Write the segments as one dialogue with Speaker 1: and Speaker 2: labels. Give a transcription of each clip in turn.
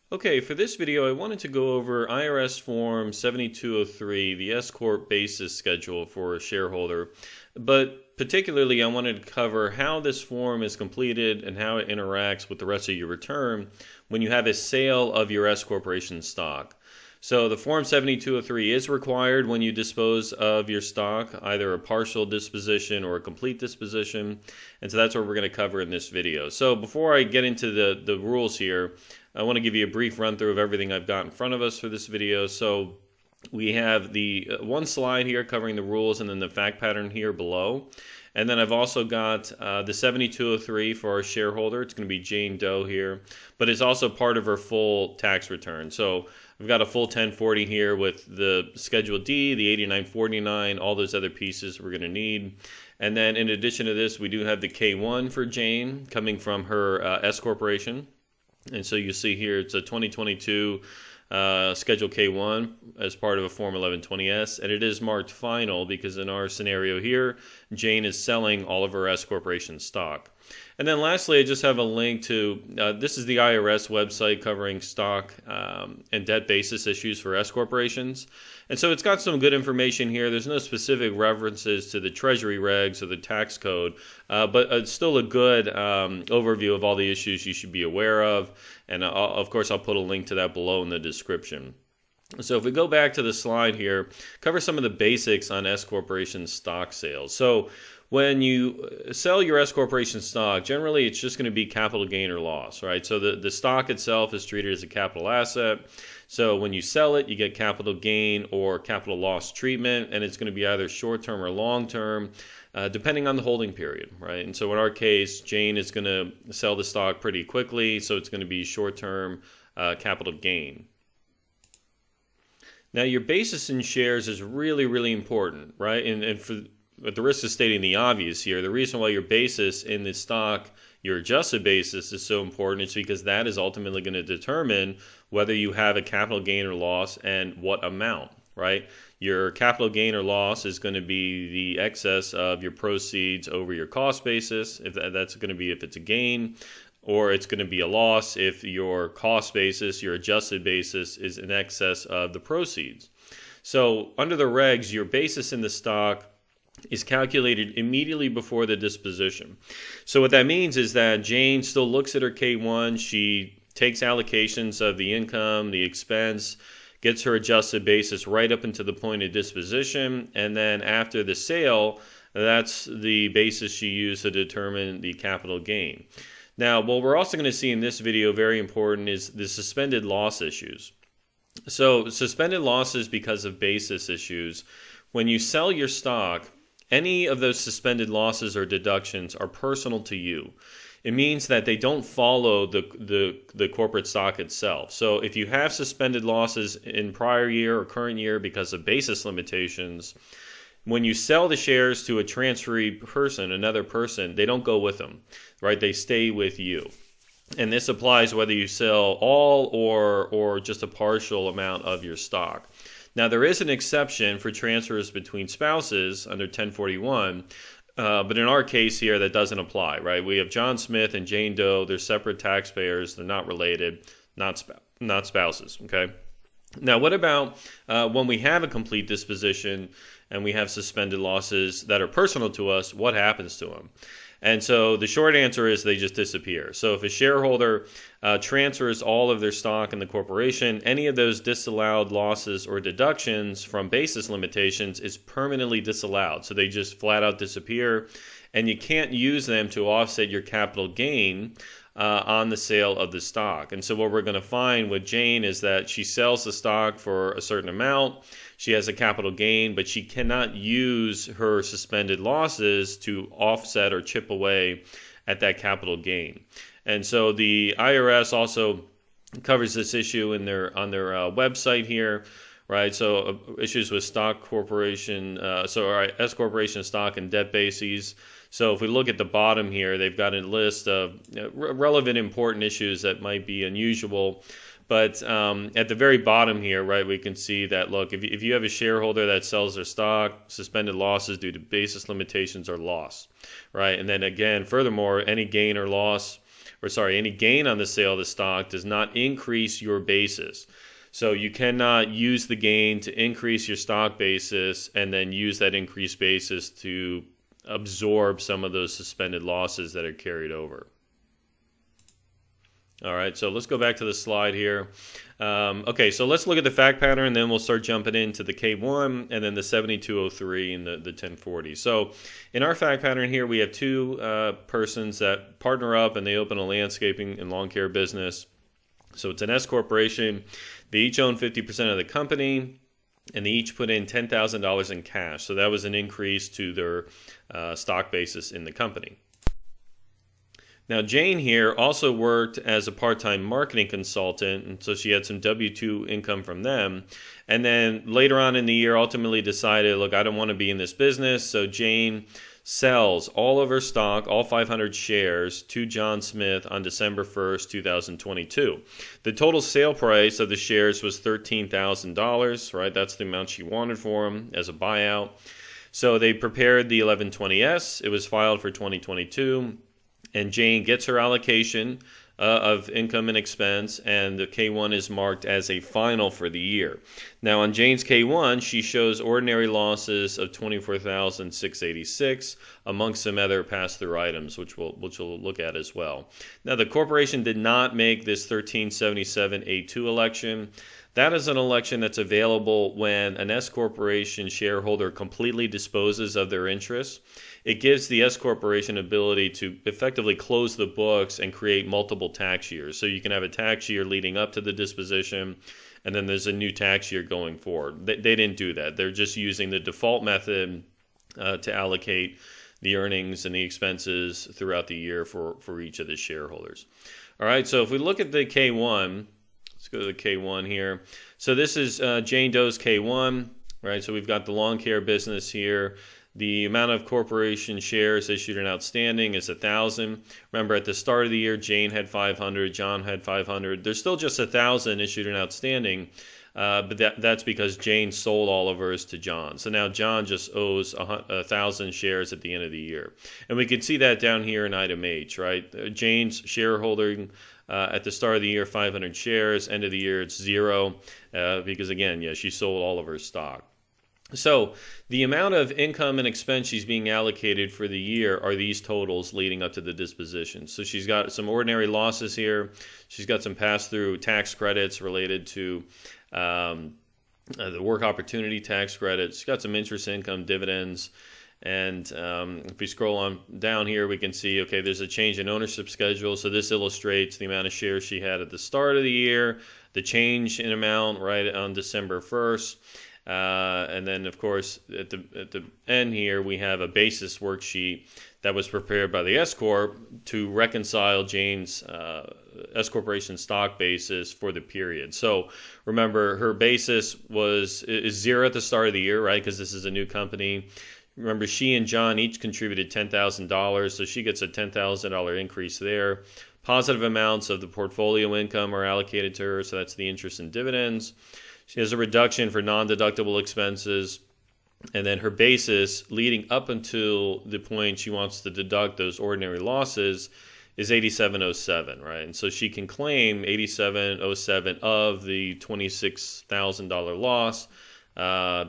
Speaker 1: Okay, for this video, I wanted to go over IRS Form 7203, the S-Corp basis schedule for a shareholder, but particularly I wanted to cover how this form is completed and how it interacts with the rest of your return when you have a sale of your S-Corporation stock. So the Form 7203 is required when you dispose of your stock, either a partial disposition or a complete disposition, and so that's what we're going to cover in this video. So before I get into the rules here, I want to give you a brief run through of everything I've got in front of us for this video. So we have the one slide here covering the rules and then the fact pattern here below. And then I've also got the 7203 for our shareholder. It's going to be Jane Doe here, but it's also part of her full tax return. So I've got a full 1040 here with the Schedule D, the 8949, all those other pieces we're going to need. And then in addition to this, we do have the K1 for Jane coming from her S Corporation. And so you see here it's a 2022 Schedule K1 as part of a Form 1120S, and it is marked final because in our scenario here, Jane is selling all of her S Corporation stock. And then lastly, I just have a link to, this is the IRS website covering stock and debt basis issues for S corporations. And so it's got some good information here. There's no specific references to the Treasury regs or the tax code, but it's still a good overview of all the issues you should be aware of. And of course, I'll put a link to that below in the description. So if we go back to the slide here, cover some of the basics on S corporation stock sales. So when you sell your S corporation stock, generally it's just going to be capital gain or loss, right? So the stock itself is treated as a capital asset. So when you sell it, you get capital gain or capital loss treatment, and it's going to be either short-term or long-term, depending on the holding period, right? And so in our case, Jane is going to sell the stock pretty quickly, so it's going to be short-term capital gain. Now, your basis in shares is really, really important, right? And at the risk of stating the obvious here, the reason why your basis in the stock, your adjusted basis, is so important is because that is ultimately going to determine whether you have a capital gain or loss and what amount, right? Your capital gain or loss is going to be the excess of your proceeds over your cost basis, if that's going to be if it's a gain, or it's going to be a loss if your cost basis, your adjusted basis, is in excess of the proceeds. So under the regs, your basis in the stock is calculated immediately before the disposition. So what that means is that Jane still looks at her K1, she takes allocations of the income, the expense, gets her adjusted basis right up into the point of disposition, and then after the sale, that's the basis she used to determine the capital gain. Now, what we're also going to see in this video, very important, is the suspended loss issues. So suspended losses because of basis issues. When you sell your stock, any of those suspended losses or deductions are personal to you. It means that they don't follow the corporate stock itself. So if you have suspended losses in prior year or current year because of basis limitations, when you sell the shares to a transferee person, another person, they don't go with them, right? They stay with you. And this applies whether you sell all or just a partial amount of your stock. Now, there is an exception for transfers between spouses under 1041, but in our case here, that doesn't apply, right? We have John Smith and Jane Doe. They're separate taxpayers. They're not related, not spouses, okay? Now, what about when we have a complete disposition and we have suspended losses that are personal to us, what happens to them? And so the short answer is they just disappear. So if a shareholder transfers all of their stock in the corporation, any of those disallowed losses or deductions from basis limitations is permanently disallowed. So they just flat out disappear, and you can't use them to offset your capital gain on the sale of the stock. And so what we're going to find with Jane is that she sells the stock for a certain amount. She has a capital gain, but she cannot use her suspended losses to offset or chip away at that capital gain. And so the IRS also covers this issue on their website here, right? So issues with stock corporation, S corporation stock and debt bases. So if we look at the bottom here, they've got a list of relevant important issues that might be unusual. But at the very bottom here, right, we can see that, look, if you have a shareholder that sells their stock, suspended losses due to basis limitations are lost, right? And then again, furthermore, any gain or loss any gain on the sale of the stock does not increase your basis. So you cannot use the gain to increase your stock basis and then use that increased basis to absorb some of those suspended losses that are carried over. All right, so let's go back to the slide here. Okay, so let's look at the fact pattern, then we'll start jumping into the K1 and then the 7203 and the 1040. So in our fact pattern here, we have two persons that partner up and they open a landscaping and lawn care business. So it's an S corporation. They each own 50% of the company, and they each put in $10,000 in cash. So that was an increase to their stock basis in the company. Now, Jane here also worked as a part-time marketing consultant, and so she had some W-2 income from them. And then later on in the year, ultimately decided, look, I don't want to be in this business. So Jane sells all of her stock, all 500 shares, to John Smith on December 1st, 2022. The total sale price of the shares was $13,000, right? That's the amount she wanted for them as a buyout. So they prepared the 1120S. It was filed for 2022. And Jane gets her allocation of income and expense, and the K1 is marked as a final for the year. Now, on Jane's K1, she shows ordinary losses of $24,686 amongst some other pass-through items, which we'll look at as well. Now, the corporation did not make this 1377A2 election. That is an election that's available when an S corporation shareholder completely disposes of their interests. It gives the S corporation ability to effectively close the books and create multiple tax years. So you can have a tax year leading up to the disposition, and then there's a new tax year going forward. They didn't do that. They're just using the default method to allocate the earnings and the expenses throughout the year for each of the shareholders. All right, so if we look at the K1, let's go to the K1 here. So this is Jane Doe's K1, right? So we've got the lawn care business here. The amount of corporation shares issued and outstanding is 1,000. Remember, at the start of the year, Jane had 500, John had 500. There's still just 1,000 issued and outstanding, but that's because Jane sold all of hers to John. So now John just owes 1,000 shares at the end of the year. And we can see that down here in item H, right? Jane's shareholding at the start of the year, 500 shares. End of the year, it's 0 because, again, she sold all of her stock. So the amount of income and expense she's being allocated for the year are these totals leading up to the disposition. So she's got some ordinary losses here. She's got some pass-through tax credits related to the work opportunity tax credits. She's got some interest income, dividends. And if we scroll on down here, we can see, okay, there's a change in ownership schedule. So this illustrates the amount of shares she had at the start of the year, the change in amount right on December 1st. And then, of course, at the end here, we have a basis worksheet that was prepared by the S Corp to reconcile Jane's S Corporation stock basis for the period. So remember, her basis is 0 at the start of the year, right? Because this is a new company. Remember, she and John each contributed $10,000, so she gets a $10,000 increase there. Positive amounts of the portfolio income are allocated to her, so that's the interest and dividends. She has a reduction for non-deductible expenses, and then her basis leading up until the point she wants to deduct those ordinary losses is $87.07, right? And so she can claim $87.07 of the $26,000 loss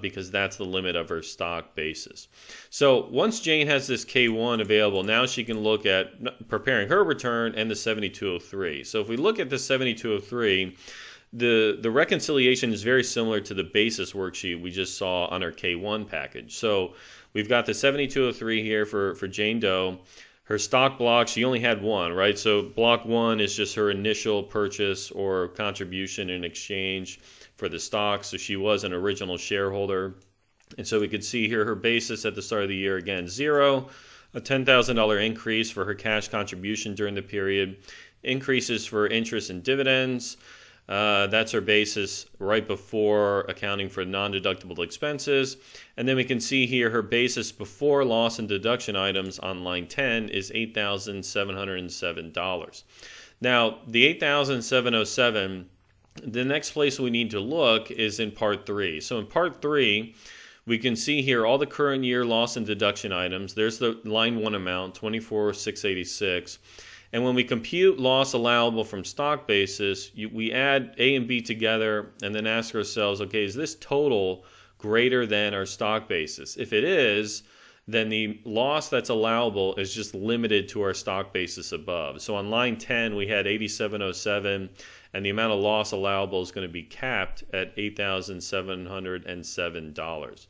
Speaker 1: because that's the limit of her stock basis. So once Jane has this K1 available, now she can look at preparing her return and the 7203. So if we look at the 7203, the reconciliation is very similar to the basis worksheet we just saw on our K1 package. So we've got the 7203 here for Jane Doe. Her stock block, she only had one, right? So block 1 is just her initial purchase or contribution in exchange for the stock. So she was an original shareholder. And so we could see here her basis at the start of the year, again, 0, a $10,000 increase for her cash contribution during the period, increases for interest and dividends. That's her basis right before accounting for non-deductible expenses. And then we can see here her basis before loss and deduction items on line 10 is $8,707. Now, the $8,707, the next place we need to look is in Part 3. So in Part 3, we can see here all the current year loss and deduction items. There's the line 1 amount, $24,686. And when we compute loss allowable from stock basis, we add A and B together and then ask ourselves, okay, is this total greater than our stock basis? If it is, then the loss that's allowable is just limited to our stock basis above. So on line 10, we had 8707, and the amount of loss allowable is going to be capped at $8,707.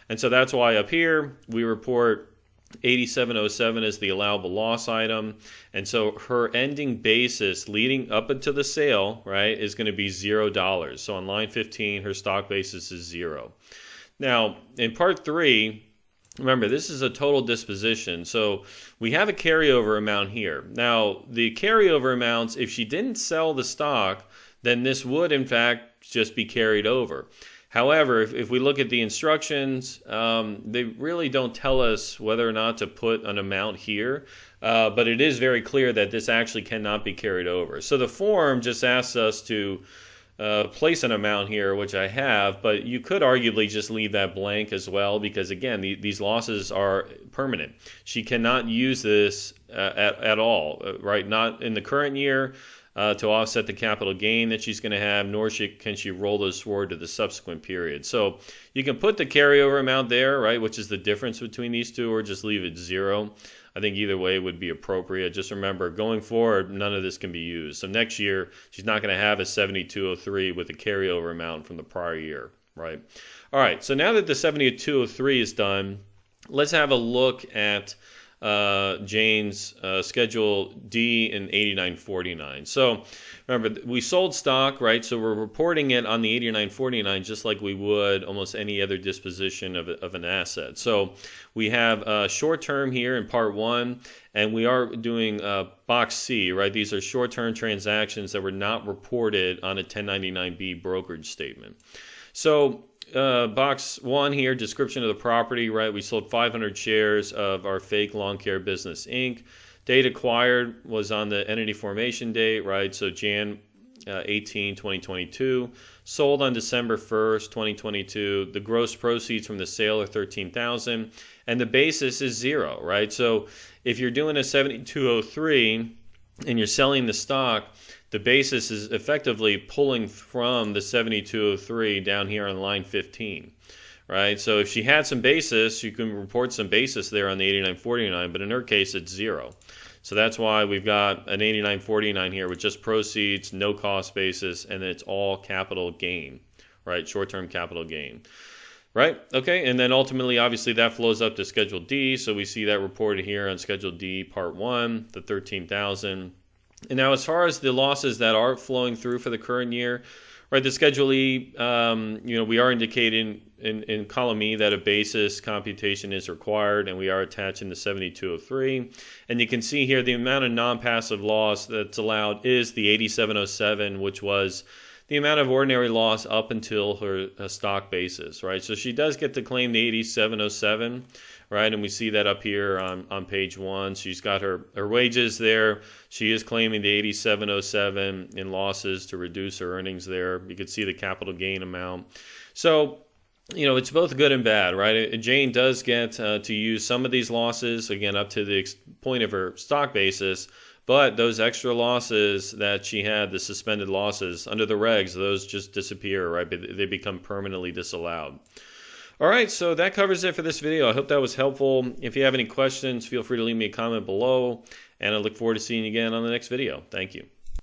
Speaker 1: And so that's why up here we report 8707 as the allowable loss item. And so her ending basis leading up until the sale, right, is going to be $0. So on line 15, her stock basis is 0. Now, in part 3, remember, this is a total disposition, so we have a carryover amount here. Now, the carryover amounts, if she didn't sell the stock, then this would, in fact, just be carried over. However, if we look at the instructions, they really don't tell us whether or not to put an amount here, but it is very clear that this actually cannot be carried over. So the form just asks us to place an amount here, which I have, but you could arguably just leave that blank as well, because again, these losses are permanent. She cannot use this at all, right? Not in the current year to offset the capital gain that she's going to have, nor can she roll those forward to the subsequent period. So you can put the carryover amount there, right, which is the difference between these two, or just leave it 0. I think either way would be appropriate. Just remember, going forward, none of this can be used. So next year, she's not going to have a 7203 with a carryover amount from the prior year, right? All right, so now that the 7203 is done, let's have a look at Jane's Schedule D in 8949. So remember, we sold stock, right? So we're reporting it on the 8949 just like we would almost any other disposition of an asset. So we have short term here in part 1, and we are doing box C, right? These are short-term transactions that were not reported on a 1099-B brokerage statement. So box 1 here, description of the property, right? We sold 500 shares of our fake lawn care business, Inc. Date acquired was on the entity formation date, right? So Jan 18, 2022. Sold on December 1st, 2022. The gross proceeds from the sale are $13,000, and the basis is 0, right? So if you're doing a 7203 and you're selling the stock, the basis is effectively pulling from the 7203 down here on line 15, right? So if she had some basis, you can report some basis there on the 8949, but in her case, it's 0. So that's why we've got an 8949 here with just proceeds, no cost basis, and it's all capital gain, right? Short-term capital gain. Right? Okay, and then ultimately, obviously, that flows up to Schedule D. So we see that reported here on Schedule D, Part 1, the $13,000. And now as far as the losses that are flowing through for the current year, right, the Schedule E, we are indicating in column E that a basis computation is required, and we are attaching the 7203. And you can see here the amount of non-passive loss that's allowed is the 8707, which was the amount of ordinary loss up until her stock basis, right? So she does get to claim the 8707, right? And we see that up here on page 1. She's got her wages there. She is claiming the 8707 in losses to reduce her earnings there. You can see the capital gain amount. So, it's both good and bad, right? Jane does get to use some of these losses, again, up to the point of her stock basis. But those extra losses that she had, the suspended losses under the regs, those just disappear, right? They become permanently disallowed. All right, so that covers it for this video. I hope that was helpful. If you have any questions, feel free to leave me a comment below, and I look forward to seeing you again on the next video. Thank you.